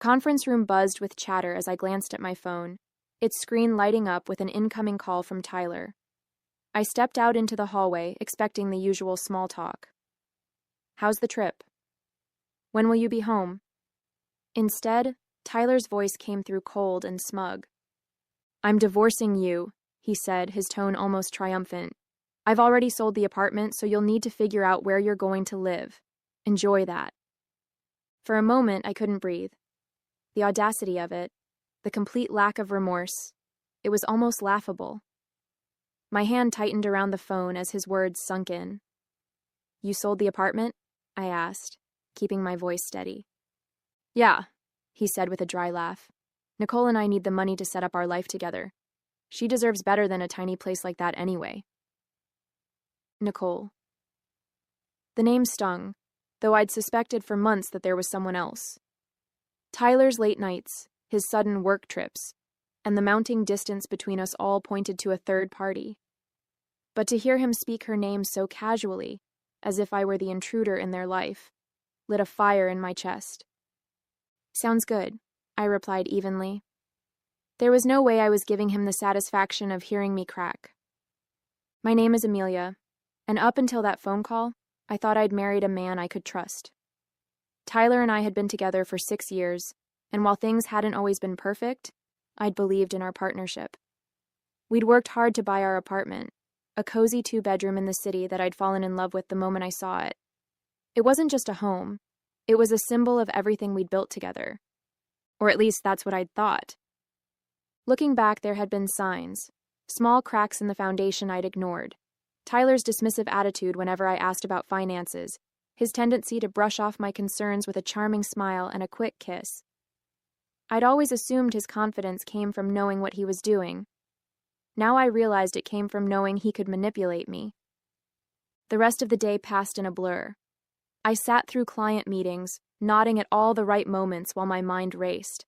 Conference room buzzed with chatter as I glanced at my phone, its screen lighting up with an incoming call from Tyler. I stepped out into the hallway, expecting the usual small talk. "How's the trip? When will you be home?" Instead, Tyler's voice came through cold and smug. "I'm divorcing you," he said, his tone almost triumphant. "I've already sold the apartment, so you'll need to figure out where you're going to live. Enjoy that." For a moment, I couldn't breathe. The audacity of it, the complete lack of remorse, it was almost laughable. My hand tightened around the phone as his words sunk in. "You sold the apartment?" I asked, keeping my voice steady. "Yeah," he said with a dry laugh. "Nicole and I need the money to set up our life together. She deserves better than a tiny place like that anyway." Nicole. The name stung, though I'd suspected for months that there was someone else. Tyler's late nights, his sudden work trips, and the mounting distance between us all pointed to a third party. But to hear him speak her name so casually, as if I were the intruder in their life, lit a fire in my chest. "Sounds good," I replied evenly. There was no way I was giving him the satisfaction of hearing me crack. "My name is Amelia, and up until that phone call, I thought I'd married a man I could trust. Tyler and I had been together for 6 years, and while things hadn't always been perfect, I'd believed in our partnership. We'd worked hard to buy our apartment, a cozy 2-bedroom in the city that I'd fallen in love with the moment I saw it. It wasn't just a home, it was a symbol of everything we'd built together. Or at least that's what I'd thought. Looking back, there had been signs, small cracks in the foundation I'd ignored. Tyler's dismissive attitude whenever I asked about finances, his tendency to brush off my concerns with a charming smile and a quick kiss. I'd always assumed his confidence came from knowing what he was doing. Now I realized it came from knowing he could manipulate me. The rest of the day passed in a blur. I sat through client meetings, nodding at all the right moments while my mind raced.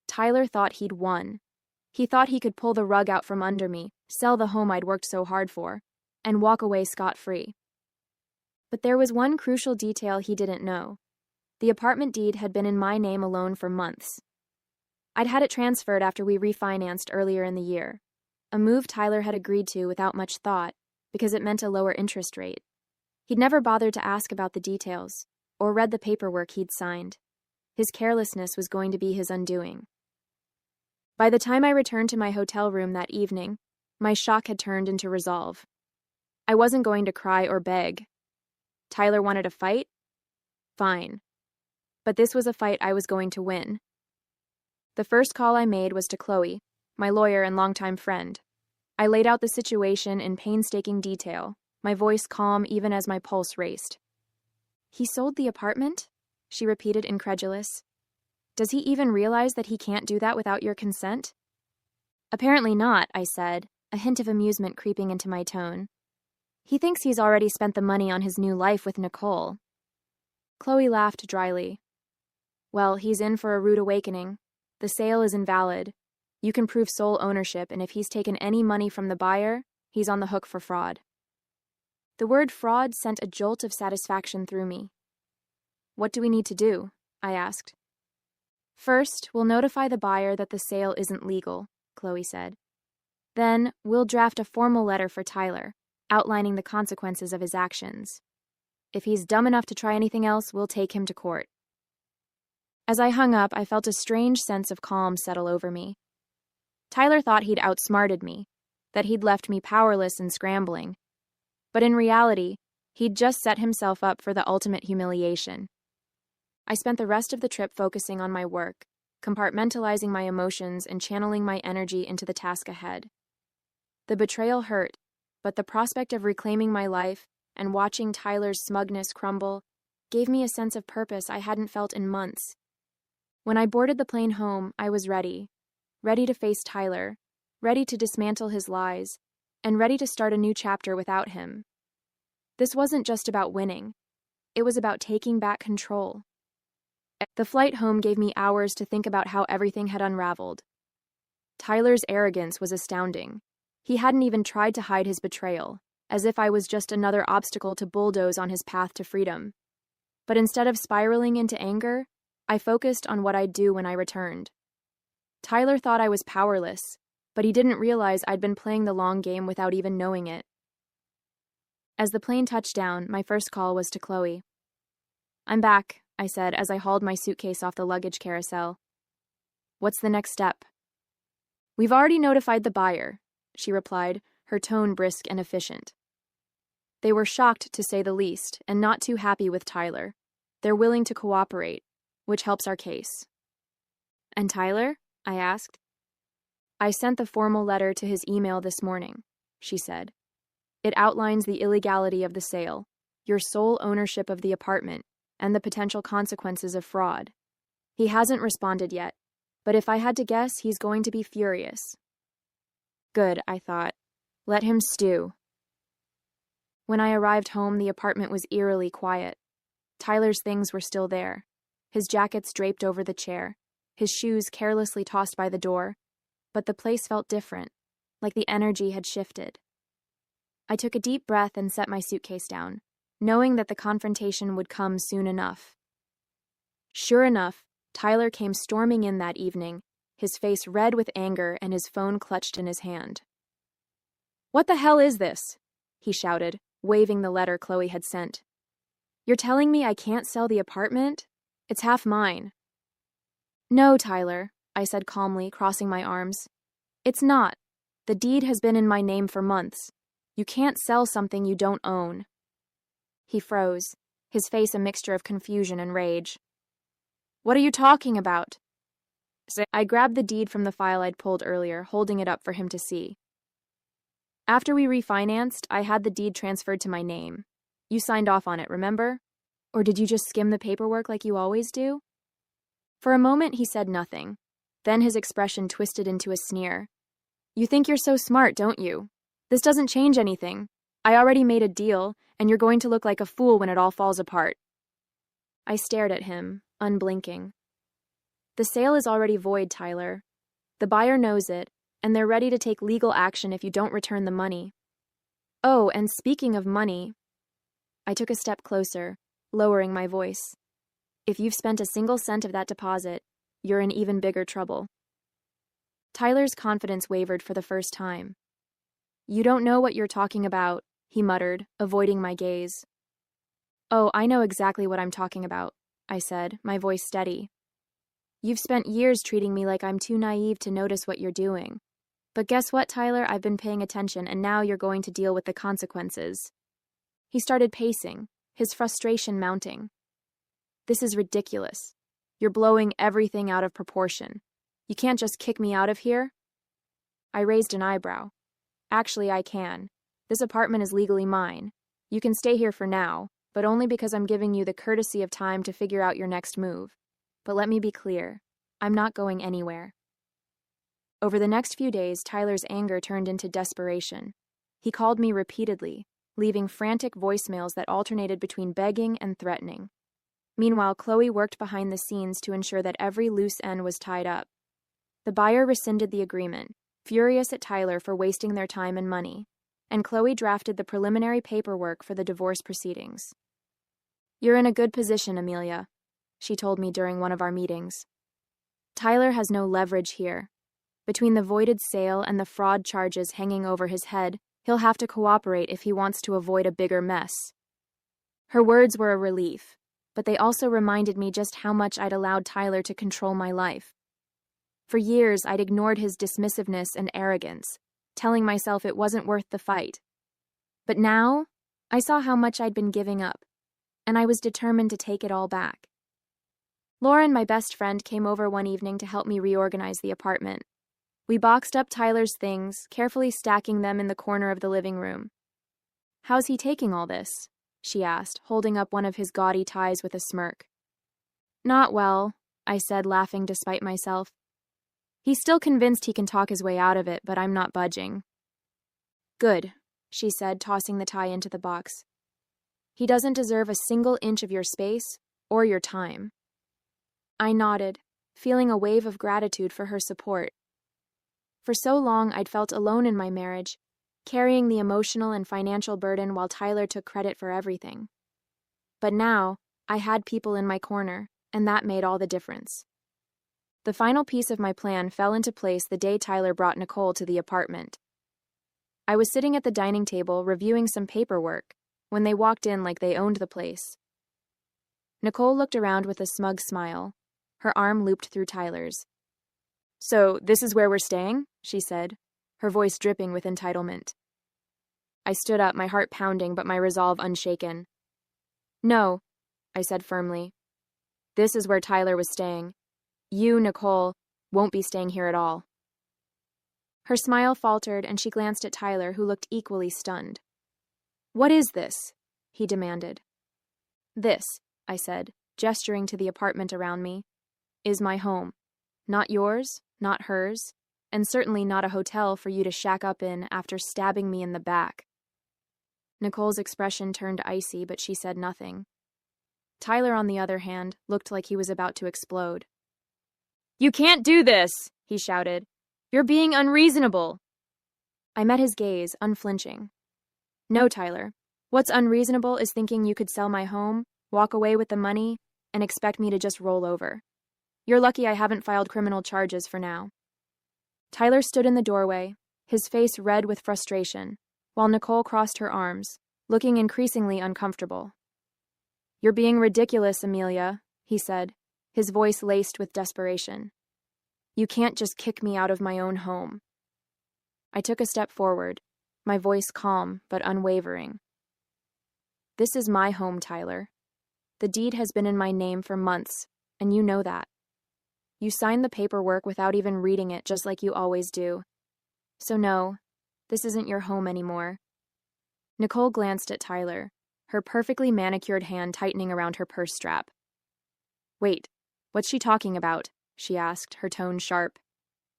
Tyler thought he'd won. He thought he could pull the rug out from under me, sell the home I'd worked so hard for, and walk away scot-free. But there was one crucial detail he didn't know. The apartment deed had been in my name alone for months. I'd had it transferred after we refinanced earlier in the year, a move Tyler had agreed to without much thought, because it meant a lower interest rate. He'd never bothered to ask about the details, or read the paperwork he'd signed. His carelessness was going to be his undoing. By the time I returned to my hotel room that evening, my shock had turned into resolve. I wasn't going to cry or beg. Tyler wanted a fight? Fine. But this was a fight I was going to win. The first call I made was to Chloe, my lawyer and longtime friend. I laid out the situation in painstaking detail, my voice calm even as my pulse raced. "He sold the apartment?" she repeated, incredulous. "Does he even realize that he can't do that without your consent?" "Apparently not," I said, a hint of amusement creeping into my tone. "He thinks he's already spent the money on his new life with Nicole." Chloe laughed dryly. "Well, he's in for a rude awakening. The sale is invalid. You can prove sole ownership, and if he's taken any money from the buyer, he's on the hook for fraud." The word fraud sent a jolt of satisfaction through me. "What do we need to do?" I asked. "First, we'll notify the buyer that the sale isn't legal," Chloe said. "Then, we'll draft a formal letter for Tyler, outlining the consequences of his actions. If he's dumb enough to try anything else, we'll take him to court." As I hung up, I felt a strange sense of calm settle over me. Tyler thought he'd outsmarted me, that he'd left me powerless and scrambling. But in reality, he'd just set himself up for the ultimate humiliation. I spent the rest of the trip focusing on my work, compartmentalizing my emotions and channeling my energy into the task ahead. The betrayal hurt, but the prospect of reclaiming my life and watching Tyler's smugness crumble gave me a sense of purpose I hadn't felt in months. When I boarded the plane home, I was ready to face Tyler, ready to dismantle his lies, and ready to start a new chapter without him. This wasn't just about winning. It was about taking back control. The flight home gave me hours to think about how everything had unraveled. Tyler's arrogance was astounding. He hadn't even tried to hide his betrayal, as if I was just another obstacle to bulldoze on his path to freedom. But instead of spiraling into anger, I focused on what I'd do when I returned. Tyler thought I was powerless, but he didn't realize I'd been playing the long game without even knowing it. As the plane touched down, my first call was to Chloe. "I'm back," I said as I hauled my suitcase off the luggage carousel. "What's the next step?" "We've already notified the buyer," she replied, her tone brisk and efficient. They were shocked, to say the least, and not too happy with Tyler. They're willing to cooperate, which helps our case. "And Tyler?" I asked. "I sent the formal letter to his email this morning," she said. "It outlines the illegality of the sale, your sole ownership of the apartment, and the potential consequences of fraud. He hasn't responded yet, but if I had to guess, he's going to be furious." Good, I thought. Let him stew. When I arrived home, the apartment was eerily quiet. Tyler's things were still there, his jackets draped over the chair, his shoes carelessly tossed by the door, but the place felt different, like the energy had shifted. I took a deep breath and set my suitcase down, knowing that the confrontation would come soon enough. Sure enough, Tyler came storming in that evening, his face red with anger and his phone clutched in his hand. "What the hell is this?" he shouted, waving the letter Chloe had sent. "You're telling me I can't sell the apartment? It's half mine." "No, Tyler," I said calmly, crossing my arms. "It's not. The deed has been in my name for months. You can't sell something you don't own." He froze, his face a mixture of confusion and rage. "What are you talking about?" I grabbed the deed from the file I'd pulled earlier, holding it up for him to see. "After we refinanced, I had the deed transferred to my name. You signed off on it, remember? Or did you just skim the paperwork like you always do?" For a moment, he said nothing. Then his expression twisted into a sneer. "You think you're so smart, don't you? This doesn't change anything. I already made a deal, and you're going to look like a fool when it all falls apart." I stared at him, unblinking. "The sale is already void, Tyler. The buyer knows it, and they're ready to take legal action if you don't return the money. Oh, and speaking of money..." I took a step closer, lowering my voice. "If you've spent a single cent of that deposit, you're in even bigger trouble." Tyler's confidence wavered for the first time. "You don't know what you're talking about," he muttered, avoiding my gaze. "Oh, I know exactly what I'm talking about," I said, my voice steady. "You've spent years treating me like I'm too naive to notice what you're doing. But guess what, Tyler? I've been paying attention, and now you're going to deal with the consequences." He started pacing, his frustration mounting. "This is ridiculous. You're blowing everything out of proportion. You can't just kick me out of here?" I raised an eyebrow. "Actually, I can. This apartment is legally mine. You can stay here for now, but only because I'm giving you the courtesy of time to figure out your next move. But let me be clear. I'm not going anywhere." Over the next few days, Tyler's anger turned into desperation. He called me repeatedly, leaving frantic voicemails that alternated between begging and threatening. Meanwhile, Chloe worked behind the scenes to ensure that every loose end was tied up. The buyer rescinded the agreement, furious at Tyler for wasting their time and money, and Chloe drafted the preliminary paperwork for the divorce proceedings. "You're in a good position, Amelia," she told me during one of our meetings. "Tyler has no leverage here. Between the voided sale and the fraud charges hanging over his head, he'll have to cooperate if he wants to avoid a bigger mess." Her words were a relief, but they also reminded me just how much I'd allowed Tyler to control my life. For years, I'd ignored his dismissiveness and arrogance, telling myself it wasn't worth the fight. But now, I saw how much I'd been giving up, and I was determined to take it all back. Lauren, my best friend, came over one evening to help me reorganize the apartment. We boxed up Tyler's things, carefully stacking them in the corner of the living room. "How's he taking all this?" she asked, holding up one of his gaudy ties with a smirk. "Not well," I said, laughing despite myself. "He's still convinced he can talk his way out of it, but I'm not budging." "Good," she said, tossing the tie into the box. "He doesn't deserve a single inch of your space or your time." I nodded, feeling a wave of gratitude for her support. For so long, I'd felt alone in my marriage, carrying the emotional and financial burden while Tyler took credit for everything. But now, I had people in my corner, and that made all the difference. The final piece of my plan fell into place the day Tyler brought Nicole to the apartment. I was sitting at the dining table reviewing some paperwork when they walked in like they owned the place. Nicole looked around with a smug smile, her arm looped through Tyler's. "So, this is where we're staying?" she said, her voice dripping with entitlement. I stood up, my heart pounding but my resolve unshaken. "No," I said firmly. "This is where Tyler was staying. You, Nicole, won't be staying here at all." Her smile faltered and she glanced at Tyler, who looked equally stunned. "What is this?" he demanded. "This," I said, gesturing to the apartment around me, "is my home. Not yours, not hers, and certainly not a hotel for you to shack up in after stabbing me in the back." Nicole's expression turned icy, but she said nothing. Tyler, on the other hand, looked like he was about to explode. "You can't do this!" he shouted. "You're being unreasonable!" I met his gaze, unflinching. "No, Tyler. What's unreasonable is thinking you could sell my home, walk away with the money, and expect me to just roll over. You're lucky I haven't filed criminal charges for now." Tyler stood in the doorway, his face red with frustration, while Nicole crossed her arms, looking increasingly uncomfortable. "You're being ridiculous, Amelia," he said, his voice laced with desperation. "You can't just kick me out of my own home." I took a step forward, my voice calm but unwavering. "This is my home, Tyler. The deed has been in my name for months, and you know that. You signed the paperwork without even reading it, just like you always do. So no, this isn't your home anymore." Nicole glanced at Tyler, her perfectly manicured hand tightening around her purse strap. "Wait, what's she talking about?" she asked, her tone sharp.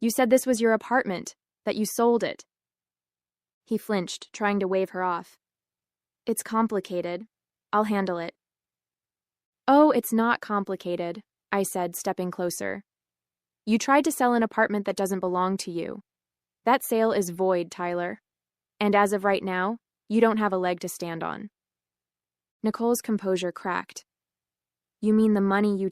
"You said this was your apartment, that you sold it." He flinched, trying to wave her off. "It's complicated. I'll handle it." "Oh, it's not complicated," I said, stepping closer. "You tried to sell an apartment that doesn't belong to you. That sale is void, Tyler. And as of right now, you don't have a leg to stand on." Nicole's composure cracked. "You mean the money you